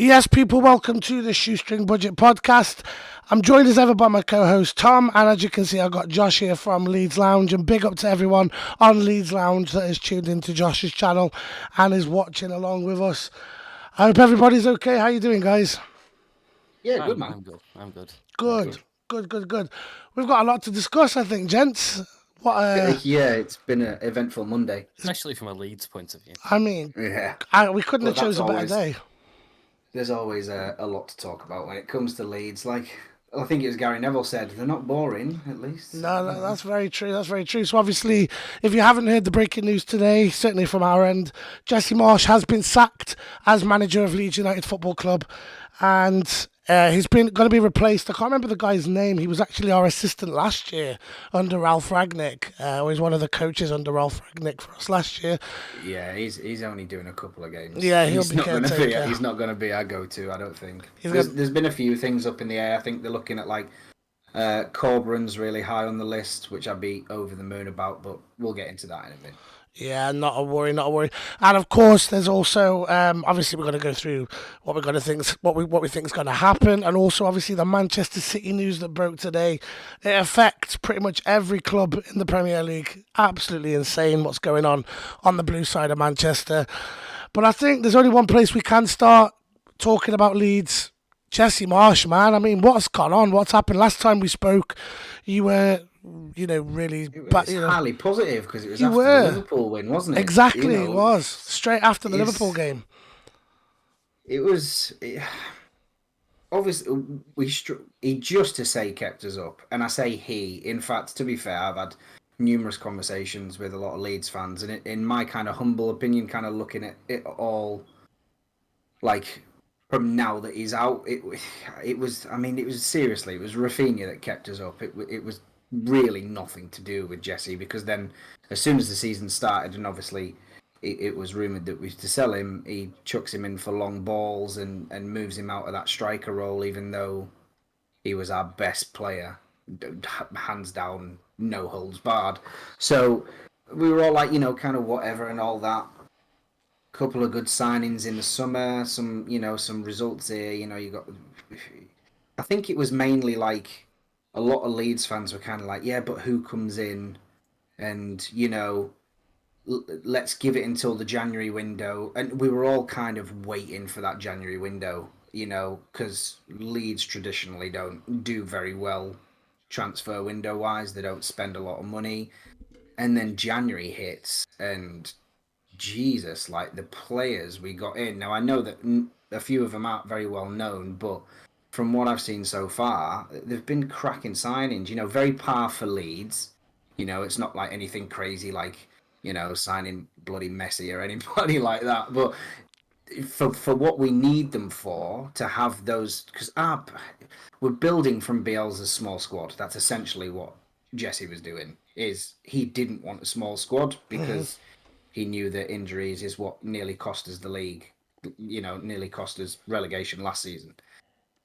Yes, people, welcome to the Shoestring Budget Podcast. I'm joined as ever by my co-host Tom, and as you can see, I've got Josh here from Leeds Lounge. And big up to everyone on Leeds Lounge that is tuned into Josh's channel and is watching along with us. I hope everybody's okay. How you doing, guys? Yeah, good I'm man. I'm good. I'm good. Thank you. Good, good. We've got a lot to discuss, I think, gents. What? Yeah, it's been an eventful Monday. Especially from a Leeds point of view. I mean, Yeah, we couldn't have but that's chose a better always day. there's always a lot to talk about when it comes to Leeds. Like I think it was Gary Neville said, they're not boring. At least. No, that's very true. That's very true. So obviously, if you haven't heard the breaking news today, certainly from our end, Jesse Marsh has been sacked as manager of Leeds United Football Club, and he's been going to be replaced. I can't remember the guy's name. He was actually our assistant last year under Ralph Ragnick. He was one of the coaches under Ralph Ragnick for us last year. Yeah, he's only doing a couple of games. Yeah, he'll he's be not going to be. caretaker. He's not going to be our go-to. I don't think. gonna- There's been a few things up in the air. I think they're looking at like Corberan's really high on the list, which I'd be over the moon about. But we'll get into that in a bit. Yeah, not a worry, not a worry. And of course, there's also obviously we're going to go through what we're going to think, what we think is going to happen, and also obviously the Manchester City news that broke today. It affects pretty much every club in the Premier League. Absolutely insane what's going on the blue side of Manchester. But I think there's only one place we can start talking about Leeds. Jesse Marsh, man. I mean, what's gone on? What's happened? Last time we spoke, you were really It was highly positive because it was You after were. the Liverpool win, wasn't it? Exactly, You it know, was straight after the it's- Liverpool game. It was obviously he just to say kept us up, and I say he. In fact, to be fair, I've had numerous conversations with a lot of Leeds fans, and in my kind of humble opinion, kind of looking at it all, like from now that he's out, it was. I mean, it was seriously, it was Rafinha that kept us up. It was really nothing to do with Jesse, because then as soon as the season started, and obviously it was rumoured that we to sell him, he chucks him in for long balls and moves him out of that striker role, even though he was our best player, hands down, no holds barred. So we were all like, kind of whatever and all that. Couple of good signings in the summer, some results here. You got. I think it was mainly like a lot of Leeds fans were kind of like, yeah, but who comes in, and let's give it until the January window. And we were all kind of waiting for that January window, because Leeds traditionally don't do very well transfer window wise. They don't spend a lot of money. And then January hits, and Jesus, like the players we got in. Now, I know that a few of them aren't very well known, but from what I've seen so far, they've been cracking signings, very par for Leeds. It's not like anything crazy like, signing bloody Messi or anybody like that. But for what we need them for, to have those, because we're building from Bielsa's small squad. That's essentially what Jesse was doing. Is he didn't want a small squad because he knew that injuries is what nearly cost us the league. Nearly cost us relegation last season.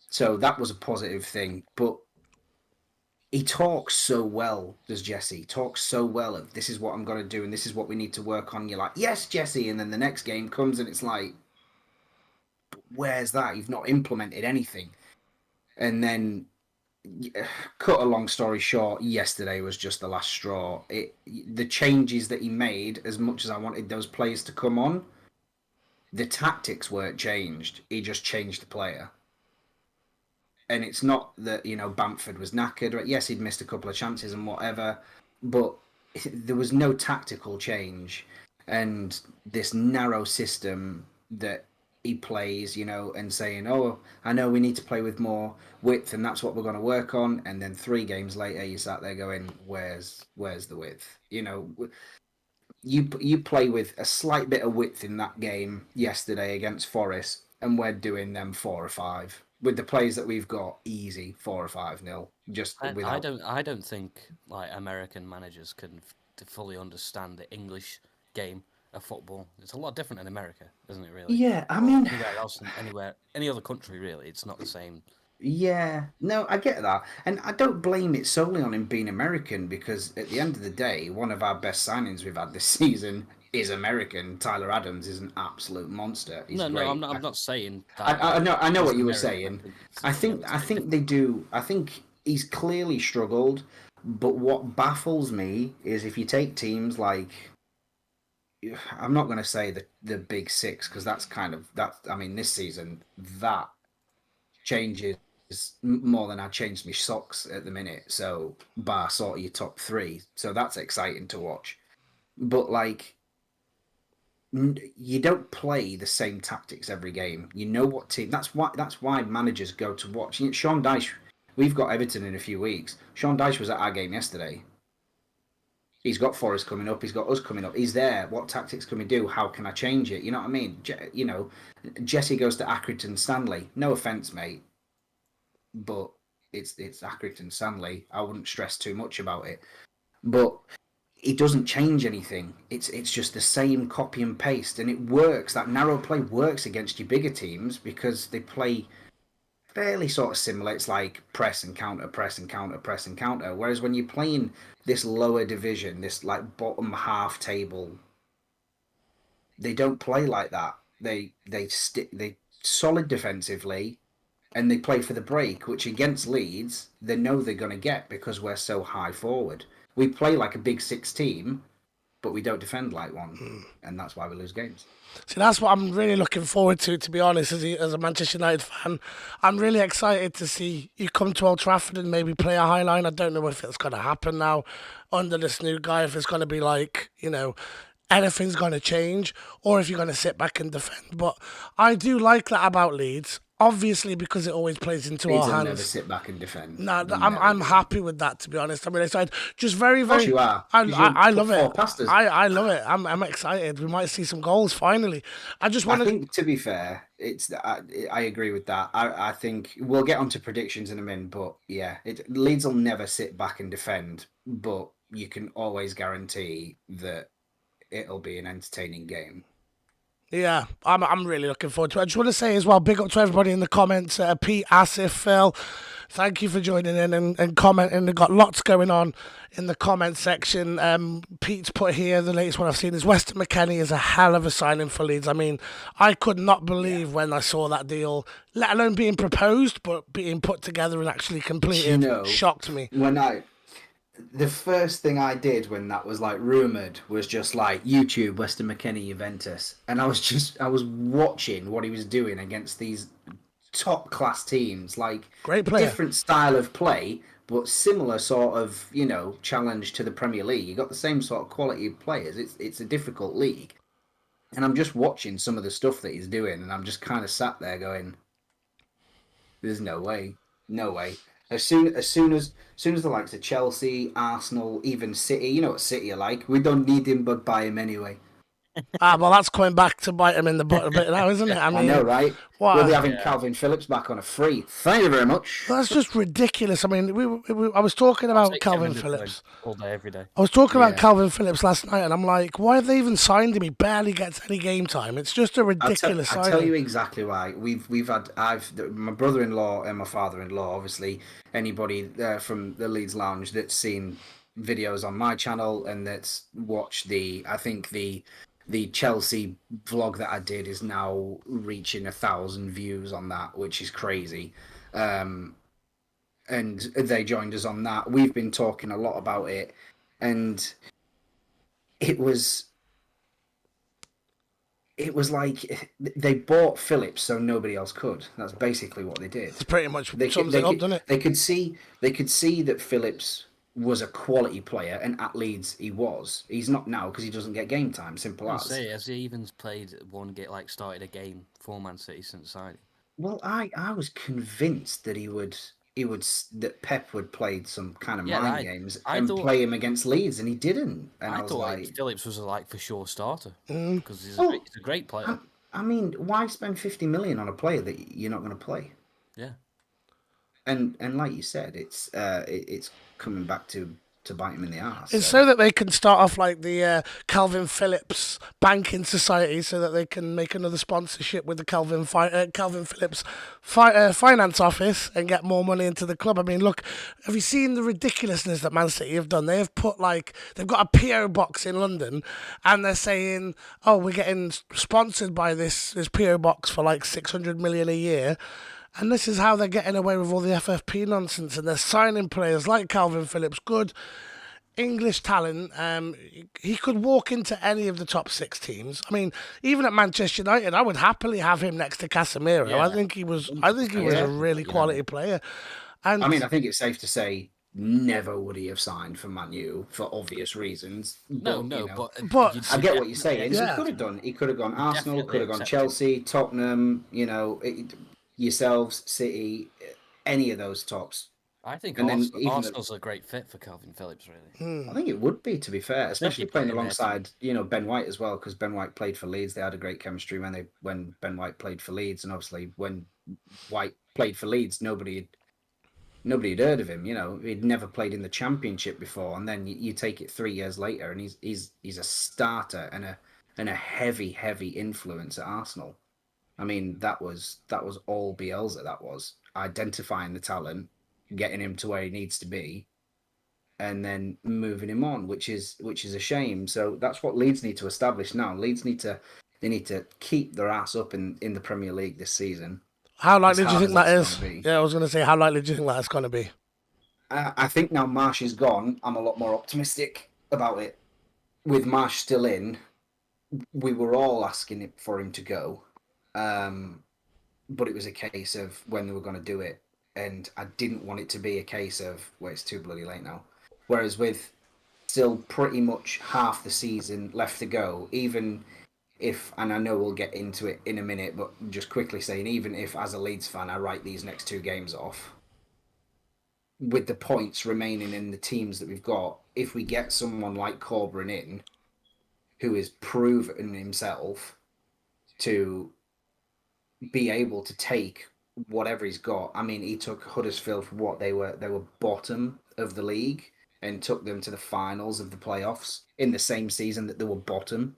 So that was a positive thing, but he talks so well, does Jesse? He talks so well of this is what I'm going to do and this is what we need to work on. You're like, yes, Jesse. And then the next game comes and it's like, where's that? You've not implemented anything. And then, cut a long story short, yesterday was just the last straw. The changes that he made, as much as I wanted those players to come on, the tactics weren't changed. He just changed the player. And it's not that, Bamford was knackered. Right? Yes, he'd missed a couple of chances and whatever, but there was no tactical change. And this narrow system that he plays, and saying, oh, I know we need to play with more width and that's what we're going to work on. And then 3 games later, you sat there going, where's the width? You play with a slight bit of width in that game yesterday against Forest, and we're doing them 4 or 5. With the players that we've got, easy 4 or 5-0. I don't think like American managers can fully understand the English game of football. It's a lot different in America, isn't it? Really? Yeah, I mean, any other country really, it's not the same. Yeah, no, I get that. And I don't blame it solely on him being American, because at the end of the day, one of our best signings we've had this season is American. Tyler Adams is an absolute monster. He's No, no, great. I'm not saying that. I know He's what you were American. saying. It's, I slightly think different. they do. I think he's clearly struggled. But what baffles me is if you take teams like, I'm not going to say the big six because that's kind of that. I mean, this season that changes more than I changed my socks at the minute. So bar sort of your top three. So that's exciting to watch. But like, you don't play the same tactics every game. You know what team. That's why managers go to watch. Sean Dyche. We've got Everton in a few weeks. Sean Dyche was at our game yesterday. He's got Forest coming up. He's got us coming up. He's there. What tactics can we do? How can I change it? You know what I mean? Jesse goes to Accrington Stanley. No offense, mate, but it's Accrington Stanley. I wouldn't stress too much about it. But it doesn't change anything. It's just the same copy and paste, and it works. That narrow play works against your bigger teams because they play fairly sort of similar. It's like press and counter, press and counter, press and counter. Whereas when you're playing this lower division, this like bottom half table, they don't play like that. They solid defensively, and they play for the break, which against Leeds they know they're going to get because we're so high forward. We play like a big six team, but we don't defend like one, and that's why we lose games. See, that's what I'm really looking forward to be honest, as a Manchester United fan. I'm really excited to see you come to Old Trafford and maybe play a high line. I don't know if it's going to happen now under this new guy, if it's going to be like, anything's going to change, or if you're going to sit back and defend. But I do like that about Leeds, obviously, because it always plays into Leeds our will never hands. sit back and defend. No, They'll I'm never I'm do that. happy with that, to be honest. I'm really excited. Just very Of course very. you are, I, because I you'll I put love it. four past us. I love it. I'm excited. We might see some goals finally. I just I want to. think, to be fair, I agree with that. I think we'll get onto predictions in a minute, but yeah, Leeds will never sit back and defend, but you can always guarantee that it'll be an entertaining game. Yeah, I'm really looking forward to it. I just want to say as well, big up to everybody in the comments. Pete, Asif, Phil, thank you for joining in and commenting. They've got lots going on in the comment section. Pete's put here, the latest one I've seen is Weston McKennie is a hell of a signing for Leeds. I mean, I could not believe when I saw that deal, let alone being proposed, but being put together and actually Do completed. Shocked me. when the first thing I did when that was like rumored was just like YouTube Weston McKennie Juventus, and I was watching what he was doing against these top class teams, like Great player. different style of play, but similar sort of challenge to the Premier League. You got the same sort of quality of players. It's a difficult league, and I'm just watching some of the stuff that he's doing, and I'm just kind of sat there going, "There's no way, no way." As soon as the likes of Chelsea, Arsenal, even City, you know what City are like. We don't need him, but buy him anyway. Well, that's coming back to bite him in the butt a bit now, isn't it? I I know, mean, right? what? We'll be having Yeah. Calvin Phillips back on a free. Thank you very much. That's just ridiculous. I mean, I was talking I'll about take Calvin Kevin De Bruyne Phillips. all day, every day. I was talking about Yeah. Calvin Phillips last night, and I'm like, why have they even signed him? He barely gets any game time. It's just a ridiculous I'll signing. tell you exactly why. We've had my brother-in-law and my father-in-law. Obviously, anybody from the Leeds Lounge that's seen videos on my channel and that's watched the Chelsea vlog that I did is now reaching 1,000 views on that, which is crazy. And they joined us on that. We've been talking a lot about it, and it was like they bought Phillips so nobody else could. That's basically what they did. It's pretty much They sums they it up, doesn't it? they could see that Phillips was a quality player, and at Leeds he was. He's not now because he doesn't get game time. Simple I as. say, has he even played started a game for Man City since signing? Well, I was convinced that that Pep would play some kind of Yeah, mind games I and thought- play him against Leeds, and he didn't. And I I was thought like, Phillips was a for sure starter because he's Well, he's a great player. I mean, why spend 50 million on a player that you're not going to play? Yeah. And like you said, it's coming back to to bite him in the arse. It's so that they can start off like the Calvin Phillips Banking Society, so that they can make another sponsorship with the Calvin Phillips Finance Office and get more money into the club. I mean, look, have you seen the ridiculousness that Man City have done? They have put they've got a PO box in London, and they're saying, "Oh, we're getting sponsored by this PO box for like 600 million a year." And this is how they're getting away with all the FFP nonsense. And they're signing players like Calvin Phillips, good English talent. He could walk into any of the top six teams. I mean, even at Manchester United, I would happily have him next to Casemiro. Yeah. I think he was a really quality player. And I mean, I think it's safe to say never would he have signed for Man U for obvious reasons. No, But- you'd I get what you're definitely saying. Yeah. He could have done. He could have gone Arsenal. Definitely Could have gone accept it. Chelsea, Tottenham. Yourselves, City, any of those tops. I think And then even Arsenal's a great fit for Calvin Phillips, really. I think it would be, to be fair, especially playing playing there, alongside Ben White as well, because Ben White played for Leeds. They had a great chemistry when Ben White played for Leeds, and obviously when White played for Leeds, nobody had heard of him. He'd never played in the Championship before, and then you take it 3 years later, and he's a starter and a heavy influence at Arsenal. I mean, that was all Bielsa. That was identifying the talent, getting him to where he needs to be, and then moving him on, which is a shame. So that's what Leeds need to establish now. Leeds need to keep their ass up in the Premier League this season. how likely do you hard think as that it's is? gonna be. Yeah, I was going to say, how likely do you think that is going to be? I think now Marsh is gone, I'm a lot more optimistic about it. With Marsh still in, we were all asking for him to go. But it was a case of when they were going to do it, and I didn't want it to be a case of, well, it's too bloody late now. Whereas with still pretty much half the season left to go, even if, and I know we'll get into it in a minute, but just quickly saying, even if as a Leeds fan I write these next 2 games off, with the points remaining in the teams that we've got, if we get someone like Corbyn in, who has proven himself to be able to take whatever he's got. I mean, he took Huddersfield for what they were bottom of the league and took them to the finals of the playoffs in the same season that they were bottom.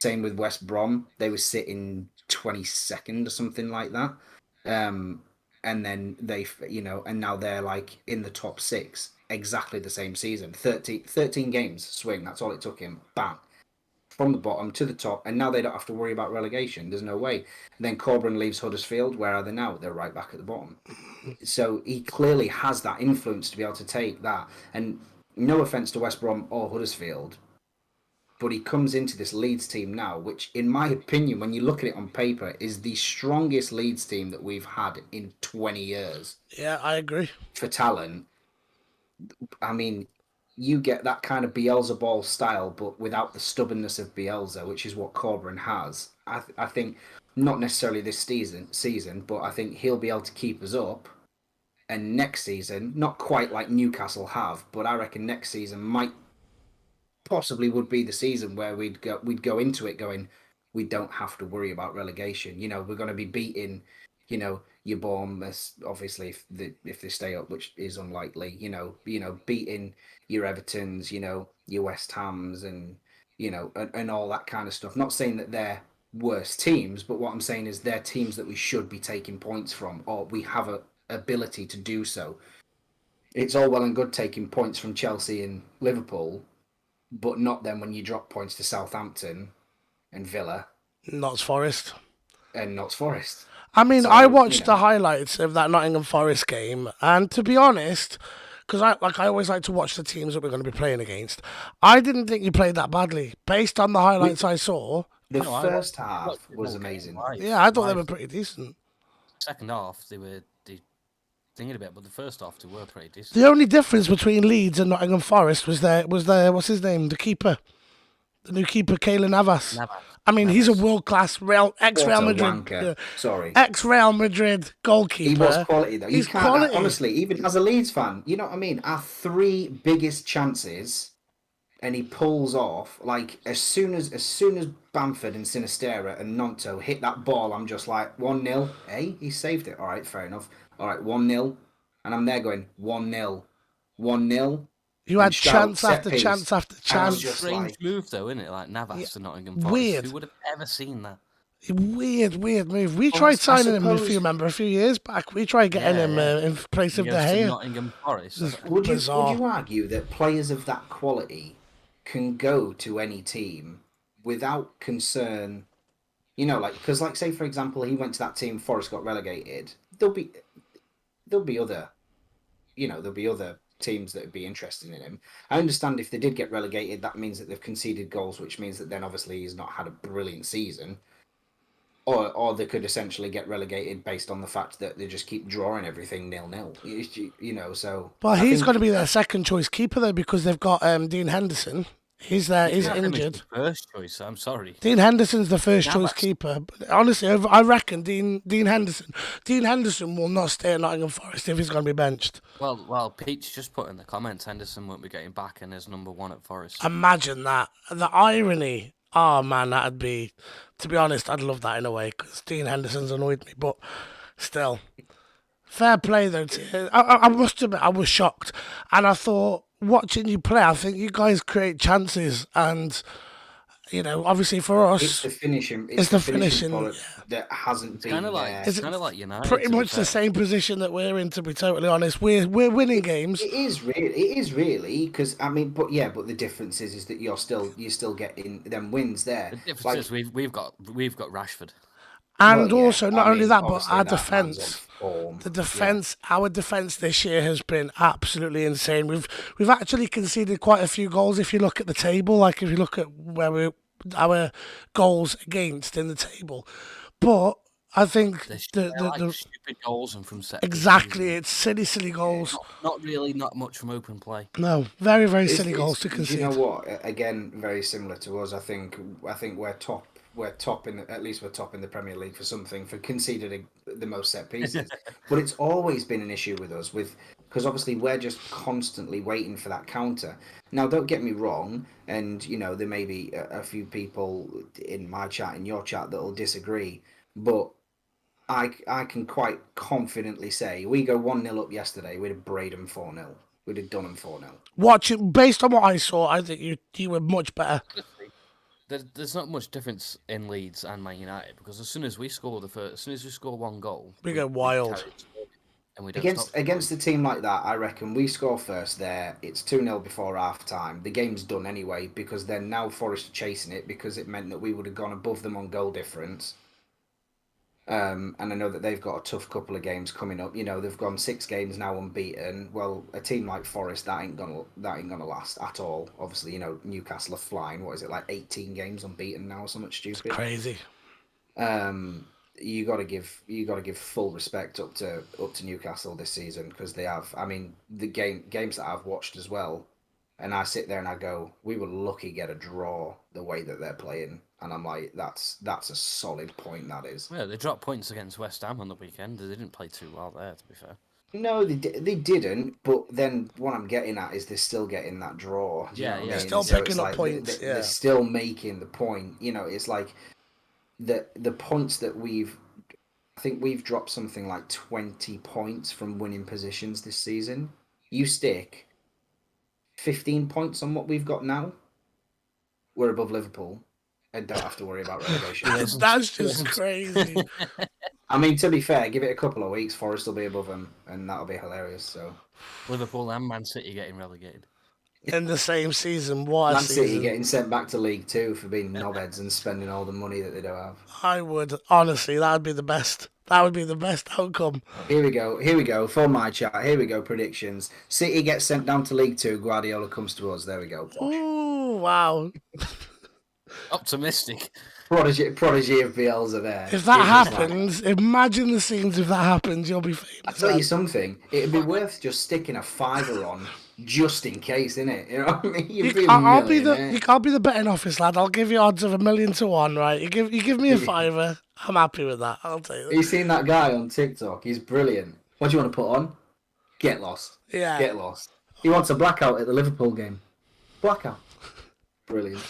Same with West Brom. They were sitting 22nd or something like that. And then and now they're like in the top 6, exactly the same season. 13 games swing. That's all it took him. Bam. From the bottom to the top, and now they don't have to worry about relegation. There's no way. And then Corbyn leaves Huddersfield. Where are they now? They're right back at the bottom. So he clearly has that influence to be able to take that. And no offence to West Brom or Huddersfield, but he comes into this Leeds team now, which, in my opinion, when you look at it on paper, is the strongest Leeds team that we've had in 20 years. Yeah, I agree. For talent, I mean, you get that kind of Bielsa ball style, but without the stubbornness of Bielsa, which is what Corbyn has. I think not necessarily this season, but I think he'll be able to keep us up. And next season, not quite like Newcastle have, but I reckon next season might would be the season where we'd go into it going, we don't have to worry about relegation. We're going to be beating, your Bournemouth, obviously if they stay up, which is unlikely. Beating your Evertons, your West Hams, and and all that kind of stuff. Not saying that they're worse teams, but what I'm saying is they're teams that we should be taking points from, or we have a ability to do so. It's all well and good taking points from Chelsea and Liverpool, but not then when you drop points to Southampton and Villa Notts Forest. and Notts Forest. I mean, So, I watched the highlights of that Nottingham Forest game, and to be honest, because I always like to watch the teams that we're going to be playing against, I didn't think you played that badly. Based on the highlights I saw, The No, I first watched half the was whole game amazing. live. yeah, I thought they Live. were pretty decent. Second half, they thinking a bit, but the first half they were pretty decent. The only difference between Leeds and Nottingham Forest was their what's his name, the keeper, the new keeper, Kayla Navas. Navas. I mean, he's a Navas. world-class ex-Real What a Madrid, wanker. Sorry. ex-Real Madrid goalkeeper. He was quality though. He's You can't quality. honestly, even as a Leeds fan, you know what I mean? Our 3 biggest chances, and he pulls off like as soon as Bamford and Sinistera and Nonto hit that ball, I'm just like 1-0. Hey, he saved it. All right, fair enough. All right, 1-0, and I'm there going 1-0, 1-0. You and had shout, chance set after piece. chance after And I'm chance. just Strange like, move though, isn't it? Like Navas Yeah, to Nottingham Forest. weird. Who would have ever seen that? Weird move. We Well, tried I signing him, if you suppose. remember, a few years back. We tried getting him Yeah. in place He of De goes to Gea. Nottingham Forest. Would Bizarre. you argue that players of that quality can go to any team without concern? You know, like because like say for example, he went to that team, Forest got relegated. There'll be other, there'll be other teams that would be interested in him. I understand if they did get relegated, that means that they've conceded goals, which means that then obviously he's not had a brilliant season. Or they could essentially get relegated based on the fact that they just keep drawing everything 0-0. So Well, I he's think going to be their second choice keeper though, because they've got Dean Henderson. He's there. He's Have him as injured. your first choice. I'm sorry. Dean Henderson's the first choice Navas. keeper. But honestly, I reckon Dean Henderson. Dean Henderson will not stay at Nottingham Forest if he's going to be benched. Well, Pete's just put in the comments Henderson won't be getting back and is number one at Forest. Imagine that. The irony. Oh man, that'd be. To be honest, I'd love that in a way because Dean Henderson's annoyed me, but still, fair play though. I must admit, I was shocked, and I thought watching you play, I think you guys create chances, and obviously for us, it's the finishing. It's the finishing, product that hasn't been Kind of like there. it's kind of like United. pretty to be much the fair. same position that we're in. To be totally honest, we're winning games. It is really because I mean, but the difference is that you're still getting them wins there. The difference Like, is we've got Rashford. And well, yeah, also, not I only mean, that, but obviously our that man's on defence. form. The defence, our defence this year has been absolutely insane. We've actually conceded quite a few goals. If you look at the table, like if you look at where our goals against in the table, but I think They're like stupid goals and from set. exactly, it's silly goals. Not much from open play. No, very silly goals to Do concede. you know what? Again, very similar to us. I think we're top. We're top in at least we're top in the Premier League for conceding the most set pieces. But it's always been an issue with us because obviously we're just constantly waiting for that counter. Now, don't get me wrong, and there may be a few people in my chat, in your chat, that will disagree, but I can quite confidently say we go 1-0 up yesterday. We'd have brayed them 4-0. We'd have done them 4-0. Based on what I saw, I think you were much better. There's not much difference in Leeds and Man United because as soon as we score one goal, We go wild. carry it forward and we don't stop. Against a team like that, I reckon we score first there. It's 2-0 before half time. The game's done anyway because then now Forest are chasing it because it meant that we would have gone above them on goal difference. And I know that they've got a tough couple of games coming up. They've gone 6 games now unbeaten. Well, a team like Forest, that ain't gonna last at all. Obviously, Newcastle are flying. What is it, like 18 games unbeaten now or something stupid? Crazy. You got to give full respect up to Newcastle this season because they have. I mean, the games that I've watched as well, and I sit there and I go, we were lucky to get a draw the way that they're playing, and I'm like, that's a solid point. That is. Yeah, they dropped points against West Ham on the weekend. They didn't play too well there, to be fair. No, they didn't. But then what I'm getting at is they're still getting that draw. Yeah. Still picking up points. They're still making the point. It's like the points that I think we've dropped something like 20 points from winning positions this season. You stick 15 points on what we've got now. We're above Liverpool and don't have to worry about relegation. That's just crazy. I mean, to be fair, give it a couple of weeks, Forest will be above them, and that'll be hilarious. So Liverpool and Man City getting relegated. In the same season, what a Man season. City getting sent back to League Two for being knobheads and spending all the money that they don't have. I would, honestly, that would be the best. That would be the best outcome. Here we go. For my chat, here we go. Predictions. City gets sent down to League Two. Guardiola comes to us. There we go. Ooh, wow. Optimistic. Prodigy of Bielsa there. If that happens, imagine the scenes if that happens, you'll be famous. I'll tell you something. It'd be worth just sticking a fiver on just in case, innit? You know what I mean? I'll be the betting office lad. I'll give you odds of 1,000,000 to 1, right? You give me a fiver. I'm happy with that. I'll tell you Have you seen that guy on TikTok? He's brilliant. What do you want to put on? Get lost. Yeah. Get lost. He wants a blackout at the Liverpool game. Blackout. Brilliant.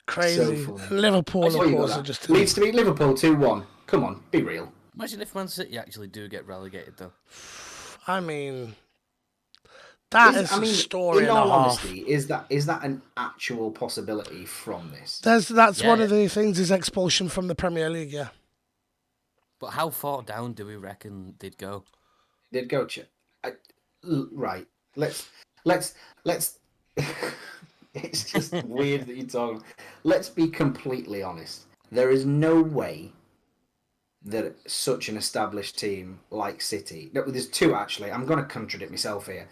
Crazy. So funny. Liverpool, of What you course, got are that? just Leeds to beat Liverpool 2-1. Come on, be real. Imagine if Man City actually do get relegated, though. I mean, That is I a mean, story in and a all half. honesty, is that an actual possibility from this? That's Yeah, one of the things is expulsion from the Premier League. Yeah, but how far down do we reckon they'd go? They'd go right. Let's let's let's. It's just weird that you're talking. Let's be completely honest. There is no way that such an established team like City. No, there's two actually. I'm going to contradict myself here.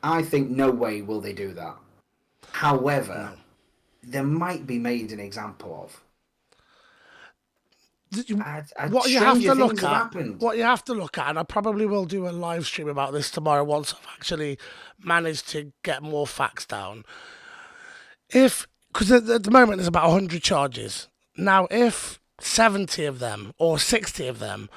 I think no way will they do that. However, no. there might be made an example of. What you have Stranger to things look have at, happened. and I probably will do a live stream about this tomorrow once I've actually managed to get more facts down. If, because at the moment there's about 100 charges. Now, if 70 of them or 60 of them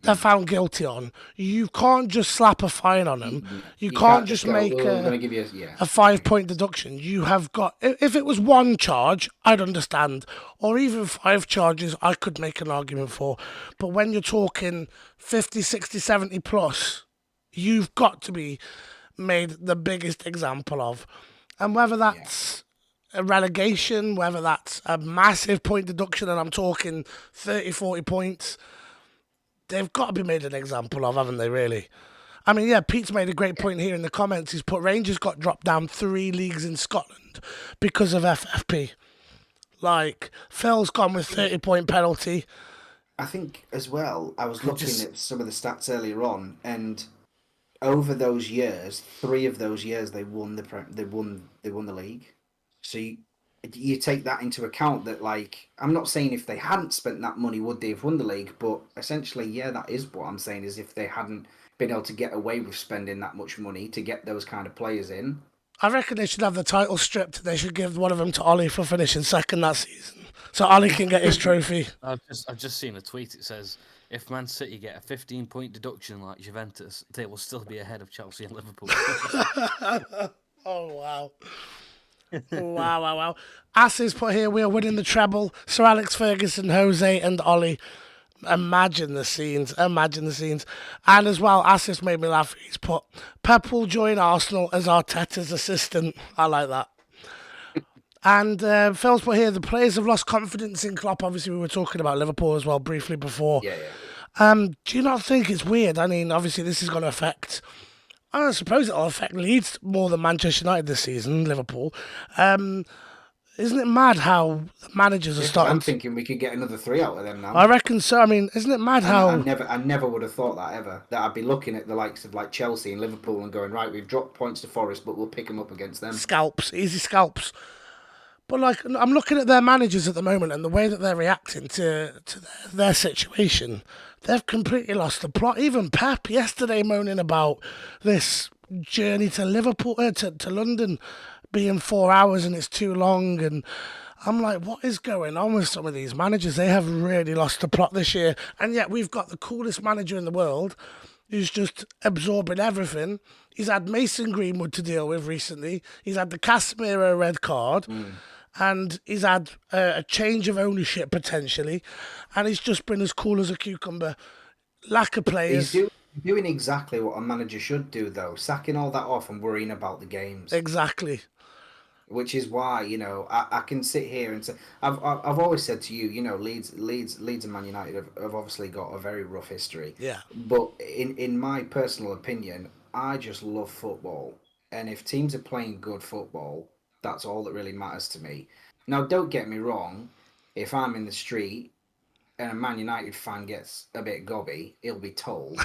they're found guilty on, you can't just slap a fine on them. You You can't can't just just go, make "Oh, I'm going to give you yeah." a 5 point deduction. You have got, if it was one charge, I'd understand, or even five charges, I could make an argument for. But when you're talking 50, 60, 70 plus, you've got to be made the biggest example of. And whether Yeah. that's a relegation, whether that's a massive point deduction, and I'm talking 30, 40 points, they've got to be made an example of, haven't they, really? I mean, yeah, Pete's made a great point here in the comments. He's put Rangers got dropped down 3 leagues in Scotland because of FFP. Like, Phil's gone with 30-point penalty. I think as well, I was looking Just at some of the stats earlier on, and over those years, 3 of those years they won the league. So you take that into account that, like, I'm not saying if they hadn't spent that money would they have won the league, but essentially, yeah, that is what I'm saying, is if they hadn't been able to get away with spending that much money to get those kind of players in. I reckon they should have the title stripped. They should give one of them to Ollie for finishing second that season, so Ollie can get his trophy. I've just seen a tweet. It says if Man City get a 15-point deduction like Juventus, they will still be ahead of Chelsea and Liverpool. Oh, wow. Wow, wow, wow. Asses put here, we are winning the treble. Sir Alex Ferguson, Jose, and Ollie. Imagine the scenes. Imagine the scenes. And as well, Assis made me laugh. He's put Pep will join Arsenal as Arteta's assistant. I like that. And Phil's put here, the players have lost confidence in Klopp. Obviously, we were talking about Liverpool as well briefly before. Yeah, yeah. Do you not think it's weird? I mean, obviously, this is going to affect. I suppose it'll affect Leeds more than Manchester United this season, Liverpool. Isn't it mad how the managers are Yeah, 'cause starting? I'm thinking we could get another 3 out of them now. I reckon so. I mean, isn't it mad how I never would have thought that ever. That I'd be looking at the likes of like Chelsea and Liverpool and going, right, we've dropped points to Forest, but we'll pick them up against them. scalps, easy scalps? But like, I'm looking at their managers at the moment and the way that they're reacting to their situation. They've completely lost the plot. Even Pep yesterday moaning about this journey to Liverpool, to London, being 4 hours and it's too long. And I'm like, what is going on with some of these managers? They have really lost the plot this year. And yet we've got the coolest manager in the world who's just absorbing everything. He's had Mason Greenwood to deal with recently. He's had the Casemiro red card. And he's had a change of ownership potentially. And he's just been as cool as a cucumber. Lack of players. He's doing exactly what a manager should do, though, sacking all that off and worrying about the games. Exactly. Which is why, I can sit here and say I've always said to you, Leeds and Man United have obviously got a very rough history. Yeah. But in my personal opinion, I just love football, and if teams are playing good football, that's all that really matters to me. Now, don't get me wrong. If I'm in the street and a Man United fan gets a bit gobby, he'll be told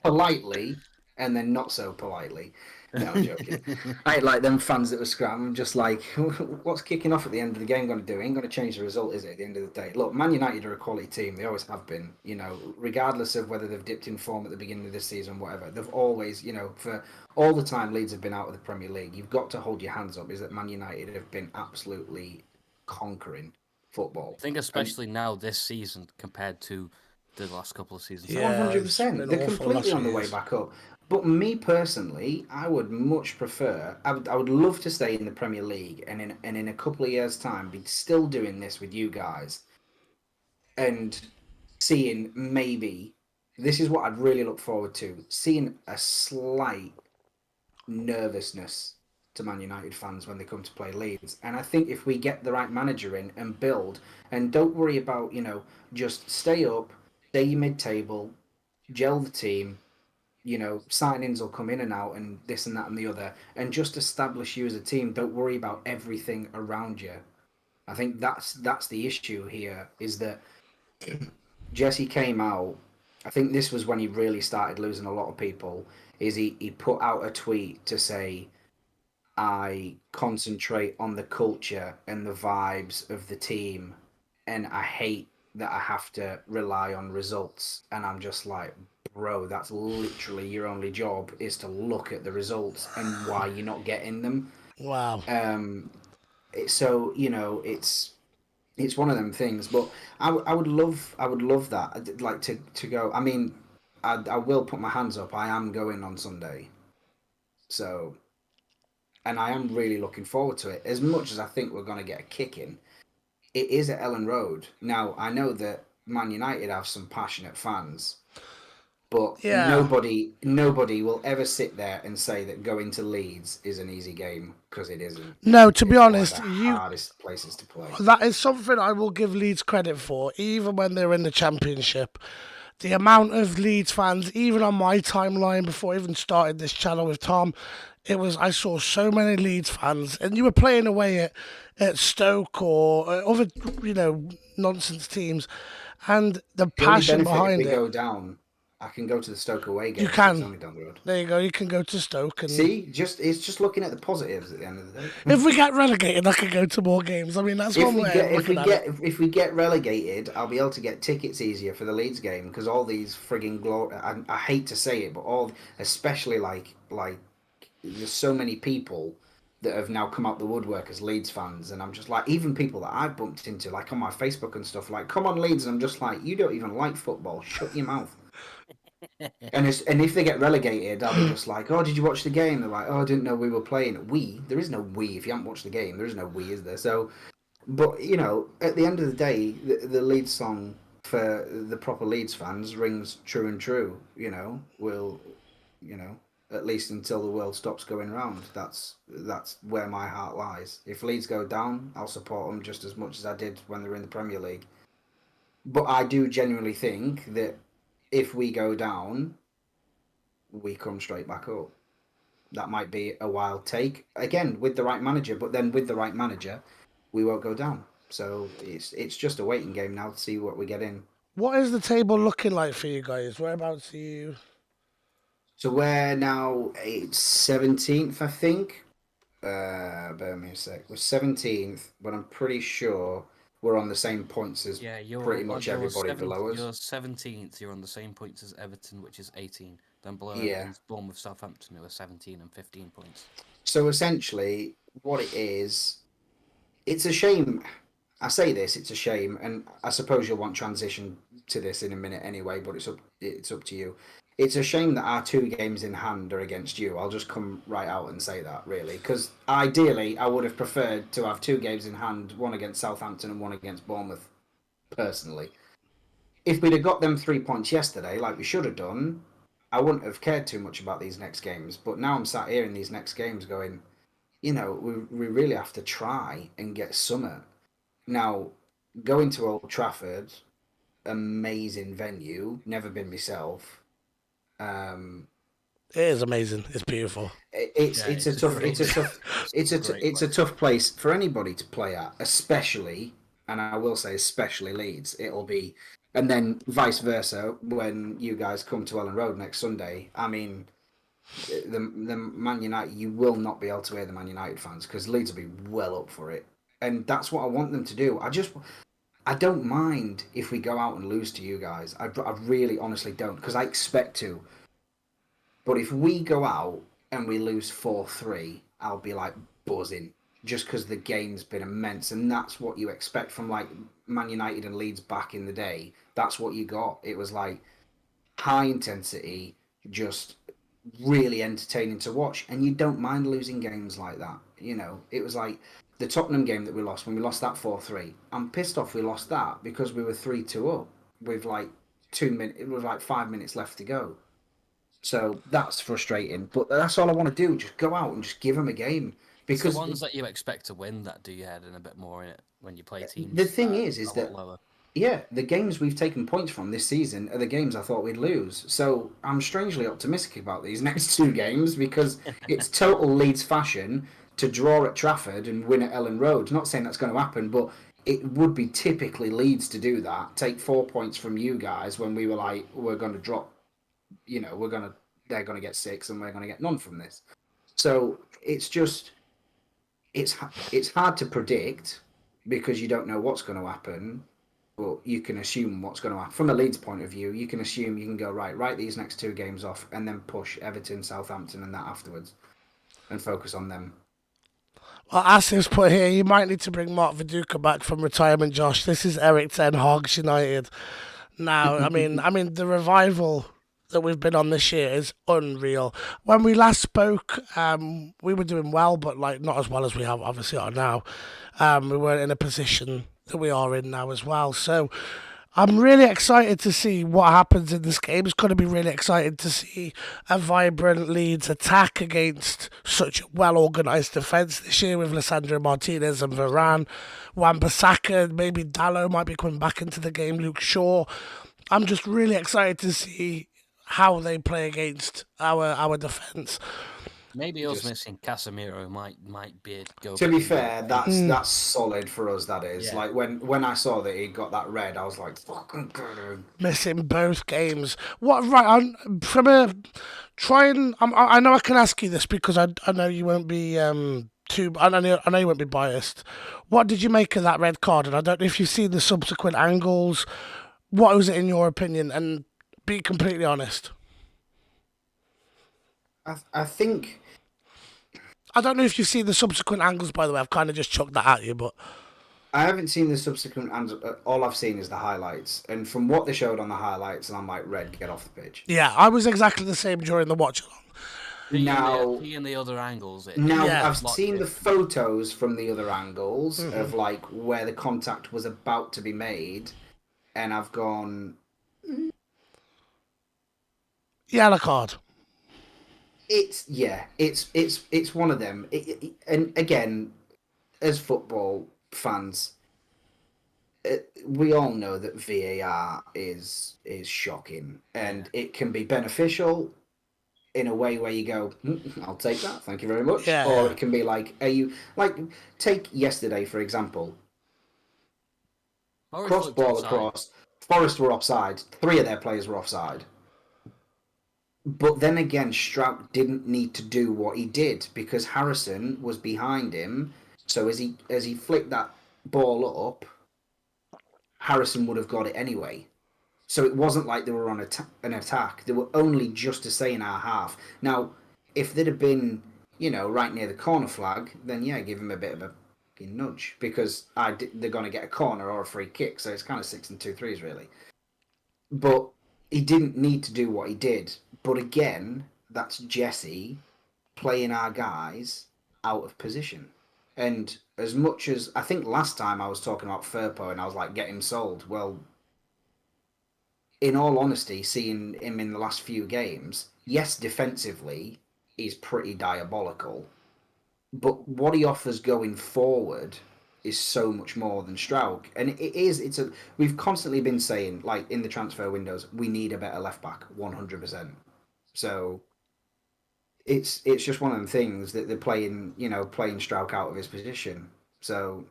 politely, and then not so politely. No, I'm joking. I ain't like them fans that were scram. I'm just like, what's kicking off at the end of the game going to do? Ain't going to change the result, is it, at the end of the day? Look, Man United are a quality team. They always have been, regardless of whether they've dipped in form at the beginning of this season, whatever. They've always, for all the time Leeds have been out of the Premier League, you've got to hold your hands up, is that Man United have been absolutely conquering football. I think especially now this season compared to the last couple of seasons. Yeah. 100%. They're completely on the way back up. But me personally, I would much prefer. I would love to stay in the Premier League, and in a couple of years' time, be still doing this with you guys, and seeing maybe this is what I'd really look forward to, seeing a slight nervousness to Man United fans when they come to play Leeds. And I think if we get the right manager in and build, and don't worry about, just stay up, stay mid-table, gel the team, signings will come in and out and this and that and the other, and just establish you as a team. Don't worry about everything around you. I think that's the issue here, is that Jesse came out. I think this was when he really started losing a lot of people. Is he put out a tweet to say, I concentrate on the culture and the vibes of the team, and I hate that I have to rely on results. And I'm just like, bro, that's literally your only job, is to look at the results and why you're not getting them. Wow. So it's one of them things. But I would love that. Like to go. I mean, I will put my hands up. I am going on Sunday, so, and I am really looking forward to it. As much as I think we're going to get a kick in, it is at Ellen Road. Now, I know that Man United have some passionate fans, but Yeah. nobody will ever sit there and say that going to Leeds is an easy game, because it isn't. No, to be It's one of honest, the you hardest places to play. that is something I will give Leeds credit for, even when they're in the Championship. The amount of Leeds fans, even on my timeline before I even started this channel with Tom, I saw so many Leeds fans, and you were playing away at Stoke or other nonsense teams, and the The only passion benefit, if behind we it. go down, I can go to the Stoke away You game because it's can. only down the road. There you go. You can go to Stoke, and See, it's just looking at the positives at the end of the day. if we get relegated, I could go to more games. I mean, that's one way of looking at it. If we get relegated, I'll be able to get tickets easier for the Leeds game, because all these frigging I hate to say it, but especially like there's so many people that have now come out the woodwork as Leeds fans, and I'm just like, even people that I've bumped into like on my Facebook and stuff, like, come on Leeds, and I'm just like, you don't even like football, shut your mouth. And if they get relegated, I'll be just like, oh, did you watch the game? They're like, oh, I didn't know we were playing. There is no we. If you haven't watched the game, there is no we, is there? So, but at the end of the day, the Leeds song for the proper Leeds fans rings true and true. Will, at least until the world stops going round. That's where my heart lies. If Leeds go down, I'll support them just as much as I did when they were in the Premier League. But I do genuinely think that if we go down, we come straight back up. That might be a wild take, again, with the right manager, but then with the right manager, we won't go down. So it's just a waiting game now to see what we get in. What is the table looking like for you guys? Whereabouts are you? So we're now 17th, I think. Bear me a sec. We're 17th, but I'm pretty sure we're on the same points as pretty much everybody below us. You're 17th. You're on the same points as Everton, which is 18. Then below Yeah. Everton's Bournemouth, Southampton, who are 17 and 15 points. So essentially, what it is, it's a shame. I say this, it's a shame, and I suppose you'll want transition to this in a minute anyway. But it's up to you. It's a shame that our 2 games in hand are against you. I'll just come right out and say that, really, because ideally I would have preferred to have 2 games in hand, one against Southampton and one against Bournemouth, personally. If we'd have got them 3 points yesterday, like we should have done, I wouldn't have cared too much about these next games. But now I'm sat here in these next games going, we really have to try and get summer. Now, going to Old Trafford, amazing venue, never been myself. It is amazing. It's beautiful. It's a tough place for anybody to play at, especially, and I will say especially Leeds. It'll be, and then vice versa when you guys come to Ellen Road next Sunday. I mean, the Man United, you will not be able to hear the Man United fans, because Leeds will be well up for it, and that's what I want them to do. I don't mind if we go out and lose to you guys. I really honestly don't, because I expect to. But if we go out and we lose 4-3, I'll be like buzzing, just because the game's been immense, and that's what you expect from like Man United and Leeds back in the day. That's what you got. It was like high intensity, just really entertaining to watch, and you don't mind losing games like that. It was like the Tottenham game that we lost, when we lost that 4-3. I'm pissed off we lost that, because we were 3-2 up with like 2 minutes. It was like 5 minutes left to go. So that's frustrating. But that's all I want to do. Just go out and just give them a game. It's the Because ones that you expect to win that do your head in a bit more in it when you play teams. the thing that is are a lot that lower. yeah, the games we've taken points from this season are the games I thought we'd lose. So I'm strangely optimistic about these next two games because it's total Leeds fashion to draw at Trafford and win at Ellen Road. Not saying that's going to happen, but it would be typically Leeds to do that. Take 4 points from you guys when we were like, we're going to drop, they're going to get 6 and we're going to get none from this. So it's just, it's hard to predict because you don't know what's going to happen. But you can assume what's going to happen. From a Leeds point of view, you can assume you can go, write these next two games off and then push Everton, Southampton and that afterwards and focus on them. Well, Asif's put here, you might need to bring Mark Viduka back from retirement, Josh. This is Eric Ten Hag's United. Now, I mean, the revival that we've been on this year is unreal. When we last spoke, we were doing well, but like not as well as we have obviously are now. We weren't in a position that we are in now as well. So I'm really excited to see what happens in this game. It's going to be really exciting to see a vibrant Leeds attack against such a well-organised defence this year with Lissandro Martinez and Varane. Wan-Bissaka, maybe Dallo might be coming back into the game, Luke Shaw. I'm just really excited to see how they play against our defence. Maybe us missing Casemiro might be go. To be fair, that's solid for us. That is like when I saw that he got that red, I was like, fucking good. Missing both games. What right? From a trying, I know I can ask you this because I know you won't be too. I know you won't be biased. What did you make of that red card? And I don't know if you've seen the subsequent angles. What was it in your opinion? And be completely honest. I think I don't know if you've seen the subsequent angles. By the way, I've kind of just chucked that at you, but I haven't seen the subsequent. All I've seen is the highlights, and from what they showed on the highlights, and I'm like, red, get off the pitch. yeah, I was exactly the same during the watch along. Seeing the other angles. I've seen the photos from the other angles of like where the contact was about to be made, and I've gone yellow card. It's one of them. And again, as football fans, we all know that VAR is shocking, and it can be beneficial in a way where you go, I'll take that, thank you very much. Or it can be like, take yesterday for example. Cross ball across. Forest were offside. 3 of their players were offside. But then again, Strout didn't need to do what he did because Harrison was behind him. So as he flicked that ball up, Harrison would have got it anyway. So it wasn't like they were on an attack. They were only just to say in our half. Now, if they'd have been, right near the corner flag, then yeah, give him a bit of a nudge because they're going to get a corner or a free kick. So it's kind of 6 and 2 threes really. But he didn't need to do what he did. But again, that's Jesse playing our guys out of position. And as much as I think last time I was talking about Firpo and I was like, get him sold. Well, in all honesty, seeing him in the last few games, yes, defensively, he's pretty diabolical. But what he offers going forward is so much more than Straug. And we've constantly been saying, like in the transfer windows, we need a better left back, 100%. So it's just one of the things that they're playing Straug out of his position. So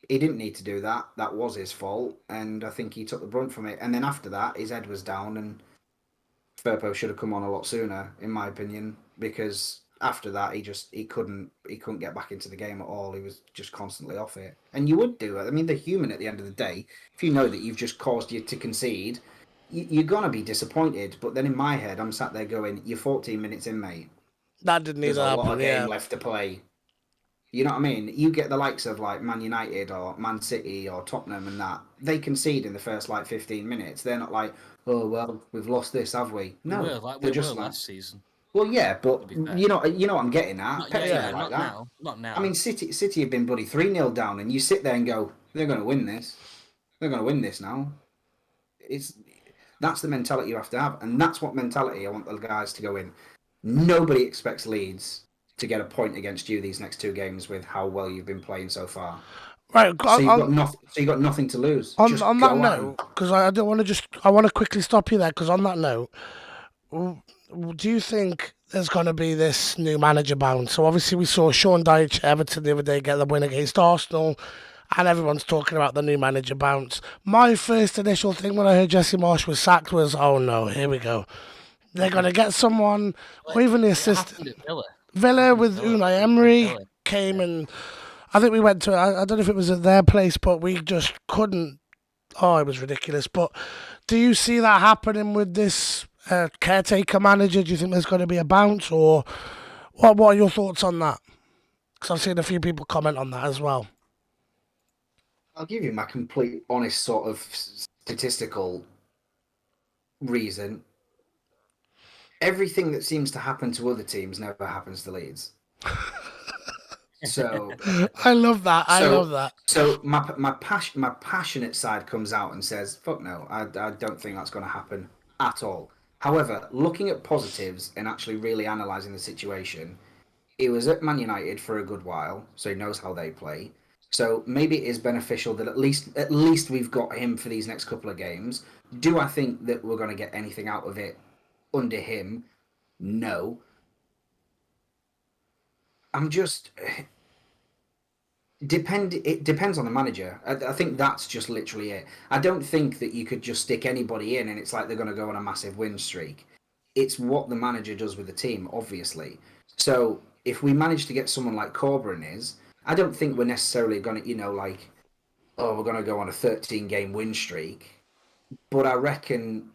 he didn't need to do that. That was his fault, and I think he took the brunt from it. And then after that, his head was down, and Firpo should have come on a lot sooner, in my opinion, because after that he couldn't get back into the game at all. He was just constantly off it. And you would do it. I mean, they're human at the end of the day. If you know that you've just caused you to concede, you're gonna be disappointed. But then in my head, I'm sat there going, "You're 14 minutes in, mate. That didn't need There's to a happen. lot of game left to play." You know what I mean? You get the likes of like Man United or Man City or Tottenham and that. They concede in the first 15 minutes. They're not like, "Oh well, we've lost this, have we?" No, we were last season. Well, yeah, but you know what I'm getting at. Not, Pep's yeah, not like not that. Not now. I mean, City have been bloody 3-0 down, and you sit there and go, "They're going to win this. They're going to win this now." That's the mentality you have to have, and that's what mentality I want the guys to go in. Nobody expects Leeds to get a point against you these next two games with how well you've been playing so far. Right, So you've got nothing. So you've got nothing to lose. Just on that go at 'em. note, because I don't want to I want to quickly stop you there. Because on that note, do you think there's going to be this new manager bounce? So obviously we saw Sean Dyche Everton the other day get the win against Arsenal, and everyone's talking about the new manager bounce. My first initial thing when I heard Jesse Marsh was sacked was, oh no, here we go. They're going to get someone, or even the It happened assistant. at Villa. Villa Happened at with Villa. Unai Emery Villa. came and I think we went to, I don't know if it was at their place, but we just couldn't. Oh, it was ridiculous. But do you see that happening with this caretaker manager? Do you think there's going to be a bounce, or what are your thoughts on that? Because I've seen a few people comment on that as well. I'll give you my complete, honest sort of statistical reason. Everything that seems to happen to other teams never happens to Leeds. So I love that. I love that. So my passionate side comes out and says, "Fuck no, I don't think that's going to happen at all." However, looking at positives and actually really analysing the situation, he was at Man United for a good while, so he knows how they play. So maybe it is beneficial that at least we've got him for these next couple of games. Do I think that we're going to get anything out of it under him? No. I'm just it depends on the manager. I think that's just literally it. I don't think that you could just stick anybody in and it's like they're going to go on a massive win streak. It's what the manager does with the team, obviously. So if we manage to get someone like Corbyn I don't think we're necessarily going to, like, oh, we're going to go on a 13-game win streak. But I reckon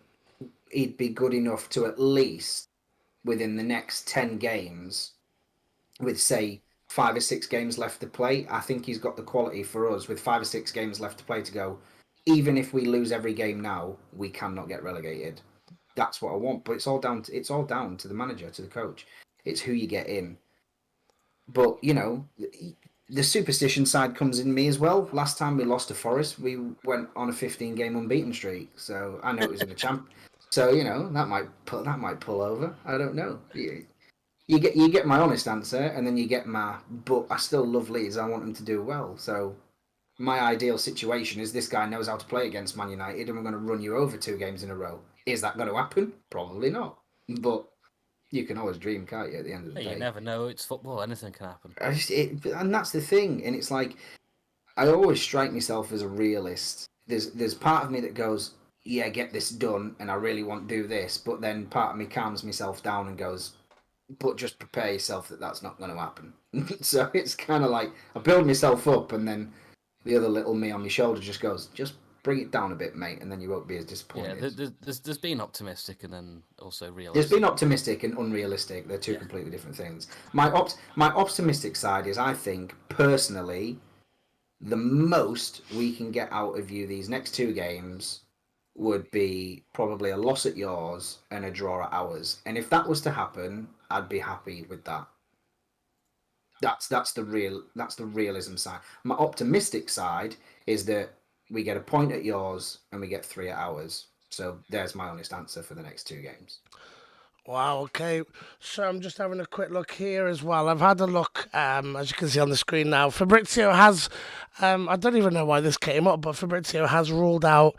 he'd be good enough to at least within the next 10 games with, say, 5 or 6 games left to play. I think he's got the quality for us with 5 or 6 games left to play to go, even if we lose every game now, we cannot get relegated. That's what I want. But it's all down to the manager, to the coach. It's who you get in. But, the superstition side comes in me as well. Last time we lost to Forest, we went on a 15-game unbeaten streak. So I know it was in the champ. So, that might pull over. I don't know. You get my honest answer, and then you get my, but I still love Leeds. I want them to do well. So my ideal situation is this guy knows how to play against Man United, and we're going to run you over 2 games in a row. Is that going to happen? Probably not. But you can always dream, can't you? At the end of the day, You never know. It's football. Anything can happen. And that's the thing. And it's like I always strike myself as a realist. There's part of me that goes, yeah, get this done, and I really want to do this. But then part of me calms myself down and goes, but just prepare yourself that that's not going to happen. So it's kind of like I build myself up, and then the other little me on my shoulder just goes, just bring it down a bit, mate, and then you won't be as disappointed. Yeah, there's been optimistic and then also realistic. There's been optimistic and unrealistic. They're two completely different things. My optimistic side is, I think, personally, the most we can get out of you these next 2 games would be probably a loss at yours and a draw at ours. And if that was to happen, I'd be happy with that. That's the realism side. My optimistic side is that we get a point at yours and we get 3 at ours. So there's my honest answer for the next 2 games. Wow, okay. So I'm just having a quick look here as well. I've had a look, as you can see on the screen now. Fabrizio has, I don't even know why this came up, but Fabrizio has ruled out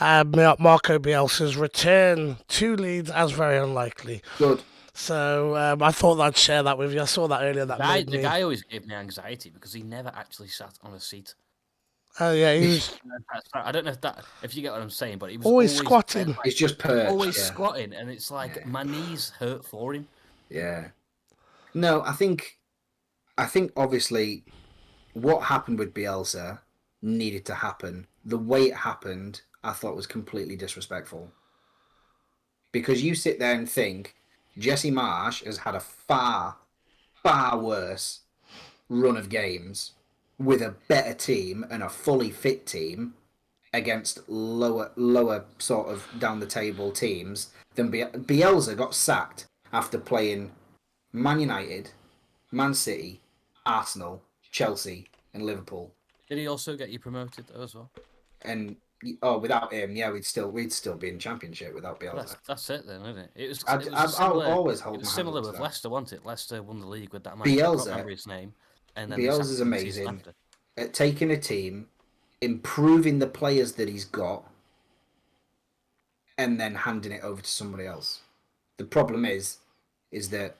Marco Bielsa's return to Leeds as very unlikely. Good. So I thought I'd share that with you. I saw that earlier. The guy always gave me anxiety because he never actually sat on a seat. Oh yeah, he was. I don't know if you get what I'm saying, but he was always squatting. Like, he's just perched. Always squatting, and it's like my knees hurt for him. Yeah. No, I think obviously what happened with Bielsa needed to happen. The way it happened, I thought was completely disrespectful. Because you sit there and think Jesse Marsh has had a far, far worse run of games with a better team and a fully fit team against lower sort of down the table teams than Bielsa got sacked after playing Man United, Man City, Arsenal, Chelsea, and Liverpool. Did he also get you promoted though as well? And Oh, without him, yeah, we'd still be in Championship without Well, Bielsa. that's it then, isn't it? I'll always It hold was my hand similar up to with that. Leicester, wasn't it? Leicester won the league with that manager. I can't Bielsa, remember his name, and then they sacked Bielsa's him the season amazing after. at taking a team, improving the players that he's got, and then handing it over to somebody else. The problem is that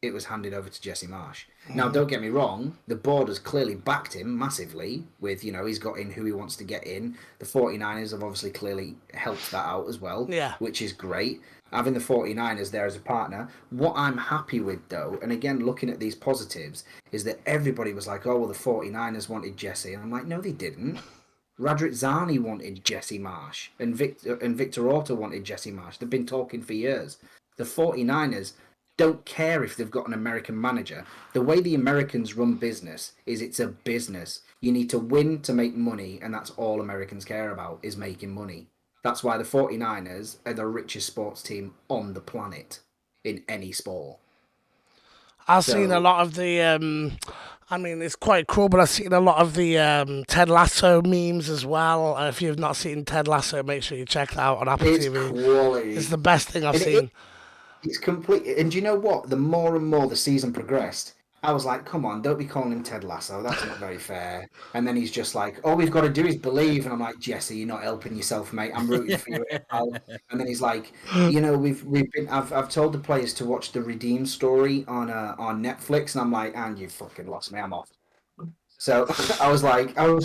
it was handed over to Jesse Marsh. Now, don't get me wrong, the board has clearly backed him massively with, he's got in who he wants to get in. The 49ers have obviously clearly helped that out as well, Yeah. which is great. Having the 49ers there as a partner. What I'm happy with, though, and again, looking at these positives, is that everybody was like, oh, well, the 49ers wanted Jesse. And I'm like, no, they didn't. Radrick Zani wanted Jesse Marsh, and Victor Orta wanted Jesse Marsh. They've been talking for years. The 49ers don't care if they've got an American manager. The way the Americans run business is it's a business. You need to win to make money, and that's all Americans care about is making money. That's why the 49ers are the richest sports team on the planet in any sport. I've seen a So lot of the. I mean, it's quite cool, but I've seen a lot of the Ted Lasso memes as well. If you've not seen Ted Lasso, make sure you check that out on Apple it's TV. It's quality. the best thing I've And seen. it's complete. And do you know what? The more and more the season progressed, I was like, come on, don't be calling him Ted Lasso. That's not very fair. And then he's just like, all we've got to do is believe. And I'm like, Jesse, you're not helping yourself, mate. I'm rooting for you here, pal. And then he's like, I've told the players to watch the Redeem story on Netflix. And I'm like, and you fucking lost me. I'm off. So I was like, I'm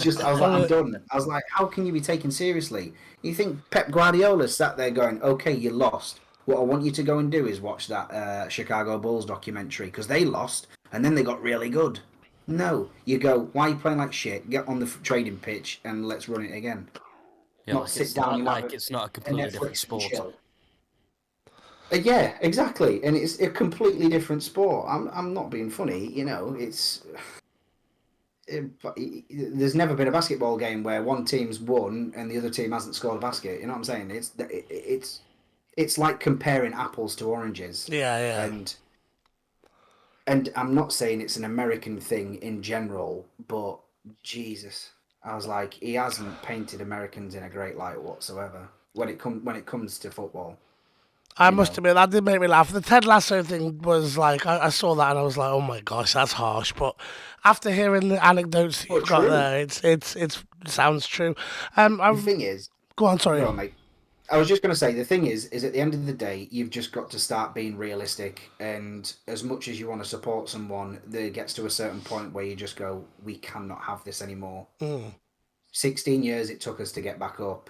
done. I was like, how can you be taken seriously? You think Pep Guardiola sat there going, okay, you lost. What I want you to go and do is watch that Chicago Bulls documentary because they lost and then they got really good. No, you go, why are you playing like shit? Get on the trading pitch and let's run it again. Yeah, Not like sit down and have it's not a a completely different Netflix and sport. chill. Yeah, exactly. And it's a completely different sport. I'm not being funny, there's never been a basketball game where one team's won and the other team hasn't scored a basket. You know what I'm saying? It's like comparing apples to oranges. Yeah, yeah. And I'm not saying it's an American thing in general, but Jesus, I was like, he hasn't painted Americans in a great light whatsoever when it comes to football. I You must know, admit that did make me laugh. The Ted Lasso thing was like I saw that and I was like, oh my gosh, that's harsh. But after hearing the anecdotes that but you've got true. there, it sounds true. The I thing is, go on. Sorry. go on, mate. I was just going to say the thing is at the end of the day, you've just got to start being realistic. And as much as you want to support someone, there gets to a certain point where you just go, we cannot have this anymore. 16 years it took us to get back up,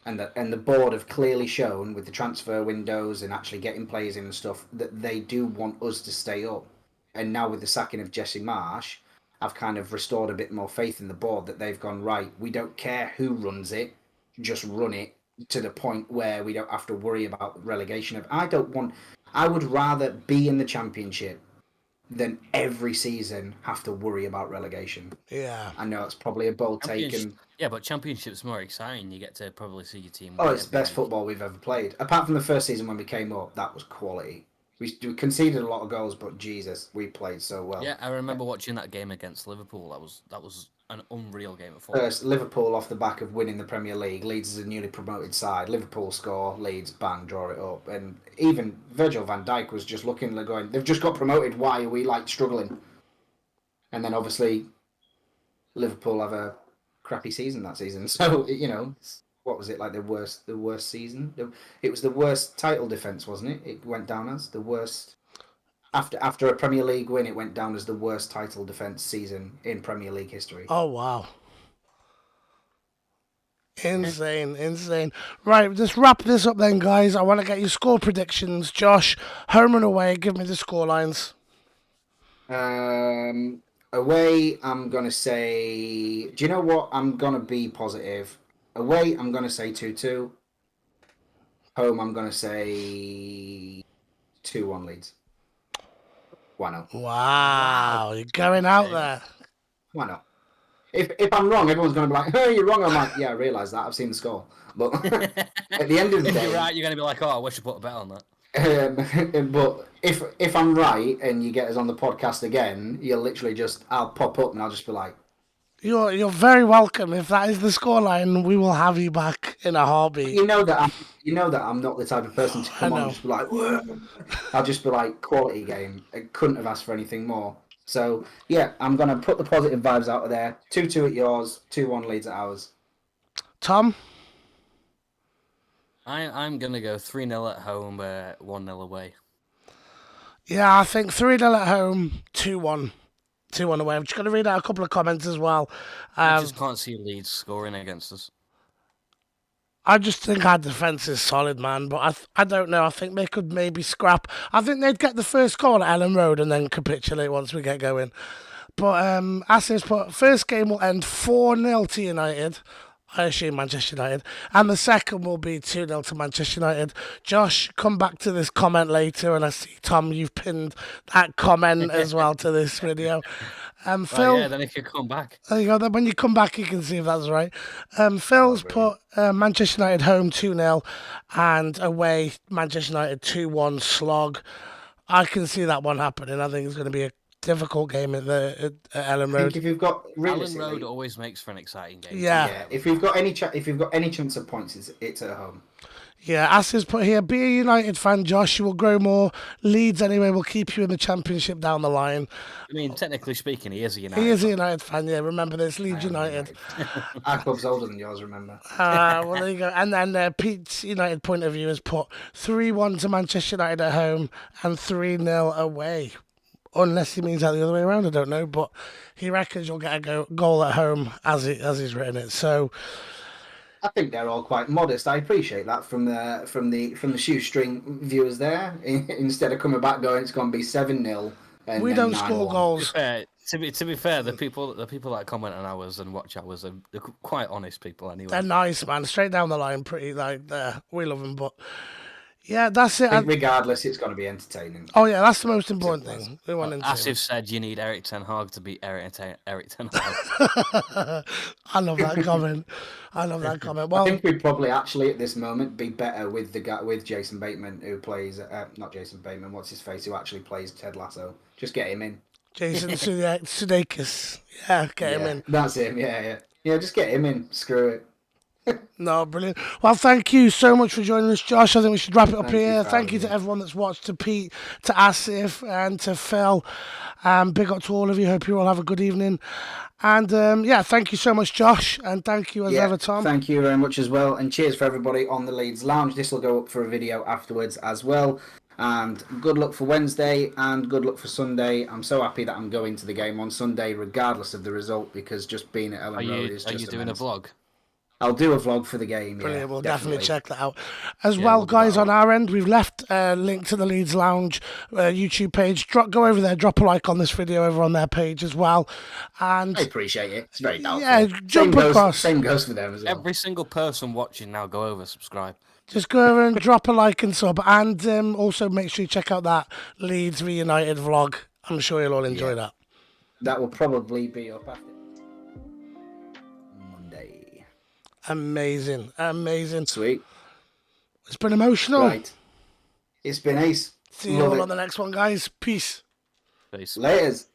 and the board have clearly shown with the transfer windows and actually getting players in and stuff that they do want us to stay up. And now with the sacking of Jesse Marsh, I've kind of restored a bit more faith in the board that they've gone right. We don't care who runs it, just run it to the point where we don't have to worry about relegation. I would rather be in the championship than every season have to worry about relegation. Yeah. I know it's probably a bold take, and Yeah, but Championship's more exciting. You get to probably see your team oh, win it's the every best week. football we've ever played. Apart from the first season when we came up, that was quality. We conceded a lot of goals, but Jesus, we played so well. Yeah, I remember watching that game against Liverpool. That was an unreal game of football. First, Liverpool off the back of winning the Premier League. Leeds is a newly promoted side. Liverpool score, Leeds bang, draw it up. And even Virgil van Dijk was just looking, like going, they've just got promoted. Why are we like struggling? And then obviously Liverpool have a crappy season that season. So what was it like the worst season? It was the worst title defense, wasn't it? It went down as the worst after a Premier League win. It went down as the worst title defense season in Premier League history. Oh wow. Insane, insane. Right, just wrap this up then, guys. I want to get your score predictions. Josh, home and away. Give me the score lines. Away, I'm gonna say. Do you know what? I'm gonna be positive. Away, I'm gonna say 2-2. Home, I'm gonna say 2-1 Leeds. Why not? Wow, you're going out there. Why not? If I'm wrong, everyone's gonna be like, "Oh, you're wrong." I'm like, "Yeah, I realise that. I've seen the score." But at the end of the If day, you're right, you're gonna be like, "Oh, I wish I put a bet on that." But if I'm right and you get us on the podcast again, you'll literally I'll pop up and I'll just be like, You're very welcome. If that is the scoreline, we will have you back in a heartbeat. You know that I'm not the type of person to come on and know. just be like, "Whoa." I'll just be like, quality game. I couldn't have asked for anything more. So yeah, I'm gonna put the positive vibes out of there. 2-2 at yours, 2-1 Leeds at ours. Tom? I'm gonna go 3-0 at home, 1-0 away. Yeah, I think 3-0 at home, 2-1. 2-1 away. I'm just going to read out a couple of comments as well. I just can't see Leeds scoring against us. I just think our defence is solid, man. But I don't know. I think they could maybe scrap. I think they'd get the first goal at Ellen Road and then capitulate once we get going. But Asif's put, first game will end 4-0 to United. I assume Manchester United. And the second will be 2-0 to Manchester United. Josh, come back to this comment later. And I see, Tom, you've pinned that comment as well to this video. Phil, yeah, then it could come back. there you go. Then when you come back, you can see if that's right. Phil's put Manchester United home 2-0 and away Manchester United 2-1 slog. I can see that one happening. I think it's going to be a difficult game at Ellen I Road. think if you've got Ellen Road always makes for an exciting game. Yeah. if you've got any chance of points, it's at home. Yeah, As's put here, be a United fan, Josh. You will grow more. Leeds, anyway, will keep you in the Championship down the line. I mean, technically speaking, he is a United. He is a United fan, yeah. Remember this, Leeds United. Our club's older than yours, remember? Well, there you go. And then Pete's United point of view has put 3-1 to Manchester United at home and 3-0 away. Unless he means that the other way around, I don't know. But he reckons you'll get a goal at home as he's written it. So I think they're all quite modest. I appreciate that from the shoestring viewers there. Instead of coming back going, it's going to be 7-0. We don't score goals. To be fair, the people that comment on ours and watch ours are they're quite honest people anyway. They're nice, man. Straight down the line, pretty like there. We love them, but yeah, that's it. I think regardless, it's going to be entertaining. Oh yeah, that's the most important thing. We want Asif said you need Eric Ten Hag to beat Eric Ten Hag. I love that comment. Well, I think we'd probably actually at this moment be better with the guy with Jason Bateman who plays not Jason Bateman. What's his face? Who actually plays Ted Lasso? Just get him in. Jason Sudeikis. Yeah, get him in. That's him. Yeah. Just get him in. Screw it. No, brilliant. Well, thank you so much for joining us, Josh. I think we should wrap it up here. Thank you to everyone that's watched, to Pete, to Asif, and to Phil. Big up to all of you. Hope you all have a good evening. And thank you so much, Josh. And thank you as ever, Tom. Thank you very much as well. And cheers for everybody on the Leeds Lounge. This will go up for a video afterwards as well. And good luck for Wednesday and good luck for Sunday. I'm so happy that I'm going to the game on Sunday, regardless of the result, because just being at Ellen Road is just Are you doing immense. a vlog? I'll do a vlog for the game. Brilliant. Yeah, We'll definitely check that out. As well, guys, on our end, we've left a link to the Leeds Lounge YouTube page. Go over there, drop a like on this video over on their page as well. And I appreciate it. It's very helpful. Yeah, jump across. Same goes for them as well. Every single person watching now, go over, subscribe. Just go over and drop a like and sub. And also make sure you check out that Leeds v United vlog. I'm sure you'll all enjoy that. That will probably be up after Monday. Amazing. Sweet. It's been emotional. Right. It's been ace. See you all on the next one, guys. Peace. Peace. Laters.